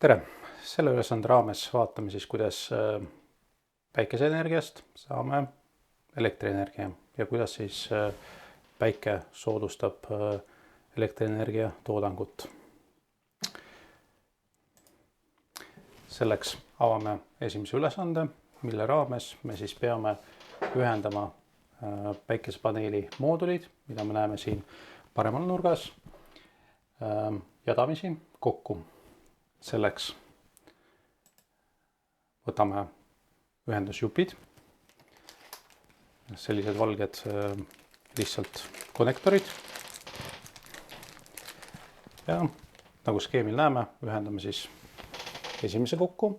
Tere! Selle ülesande raames vaatame siis, kuidas päikeseenergiast saame elektrienergia ja kuidas siis päike soodustab elektrienergia toodangut. Selleks avame esimese ülesande, mille raames me siis peame ühendama päikesepaneeli moodulid, mida me näeme siin paremal nurgas, jadamisi kokku. Selleks võtame ühendusjupid, sellised valged lihtsalt konnektorid ja nagu skeemil näeme, ühendame siis esimese kokku.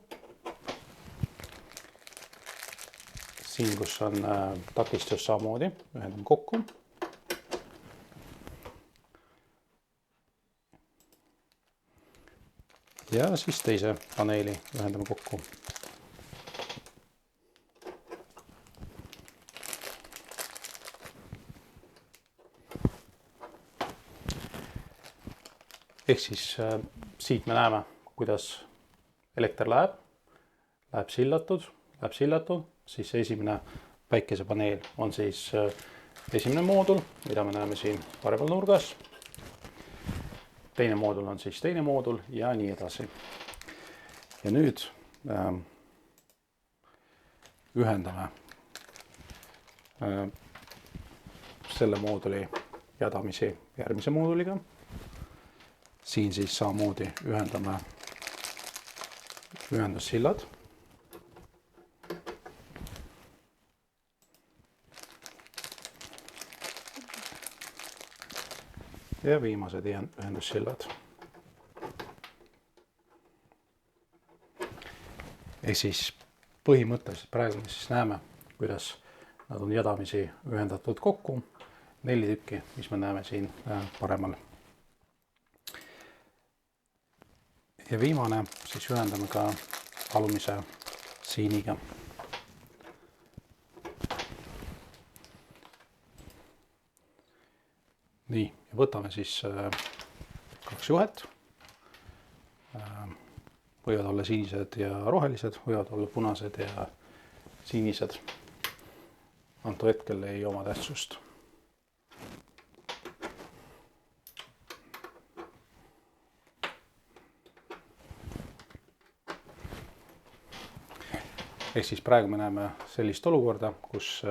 Siin, kus on takistus samamoodi, ühendame kokku. Ja siis teise paneeli ühendame kokku. Ehk siis siit me näeme, kuidas elekter läheb sillatud, siis esimene päikesepaneel on siis esimene moodul, mida me näeme siin paremal nurgas. Teine moodul on siis teine moodul ja nii edasi. Ja nüüd ühendame selle mooduli jadamisi järgmise mooduliga. Siin siis samamoodi ühendame ühendussillad. Ja viimased ühendussillad. Ehk siis põhimõtteliselt praegu me siis näeme, kuidas nad on jadamisi ühendatud kokku. 4 tükki, mis me näeme siin paremal. Ja viimane siis ühendame ka alumise siiniga. Nii, ja võtame siis 2 juhet. Võivad olla sinised ja rohelised, võivad olla punased ja sinised. Antud hetkel ei oma tähtsust. Ehk siis praegu me näeme sellist olukorda, kus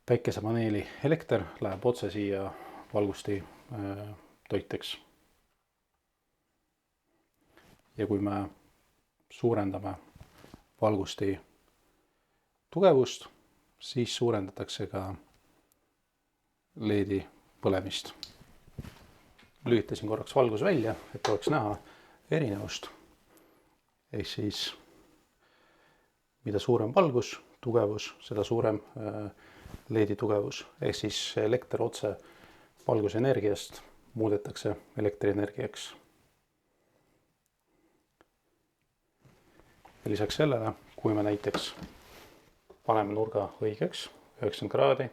päikesepaneeli elekter läheb otse siia valgusti toiteks. Ja kui me suurendame valgusti tugevust, siis suurendatakse ka LED-i põlemist. Lülitasin korraks valgus välja, et oleks näha erinevust. Ehk siis mida suurem valgus, tugevus, seda suurem LED-i tugevus. Ehk siis elekter otse valgusenergiast muudetakse elektrienergiaks. Ja lisaks sellele, kui me näiteks paneme nurga õigeks, 90 kraadi,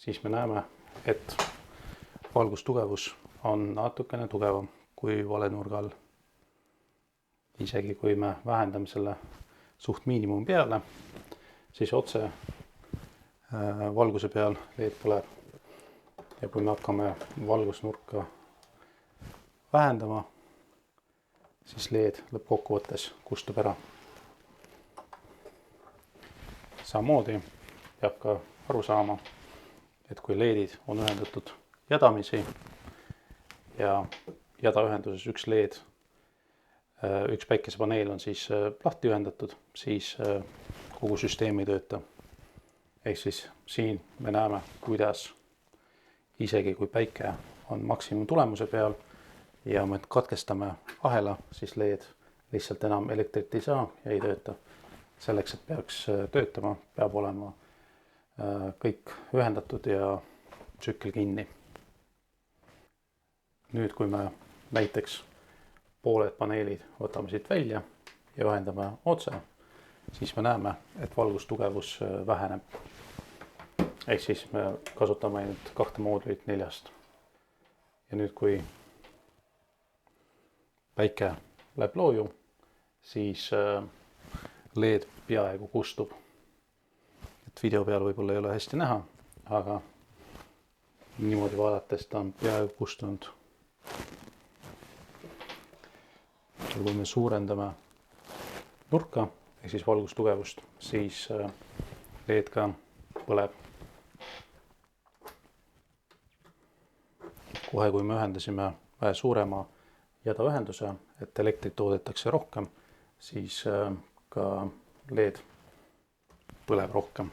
siis me näeme, et valgustugevus on natukene tugevam kui vale nurga all. Isegi kui me vähendame selle suht miinimumi peale, siis otse valguse peal LED põleb. Ja kui me hakkame valgusnurka vähendama, siis LED lõppkokkuvõttes kustub ära. Samamoodi peab ka aru saama, et kui LED-id on ühendatud jadamisi ja jadaühenduses üks LED, üks päikesepaneel on siis lahti ühendatud, siis kogu süsteem ei tööta. Ehk siis siin me näeme, kuidas isegi kui päike on maksimum tulemuse peal ja me katkestame ahela, siis LED lihtsalt enam elektrit ei saa ja ei tööta. Selleks, et peaks töötama, peab olema kõik ühendatud ja tsükkel kinni. Nüüd, kui me näiteks pooled paneelid võtame siit välja ja ühendame otse, siis me näeme, et valgustugevus väheneb. Ehk siis me kasutame ainult 2 moodulit 4. Ja nüüd, kui päike läheb looju, siis LED peaaegu kustub. Et video peal võib-olla ei ole hästi näha, aga niimoodi vaadates ta on peaaegu kustunud. Ja kui me suurendame nurka ehk siis valgustugevust, siis LED ka põleb. Kohe, kui me ühendasime vähe suurema jadaühenduse, et elektrit toodetakse rohkem, siis ka LED põleb rohkem.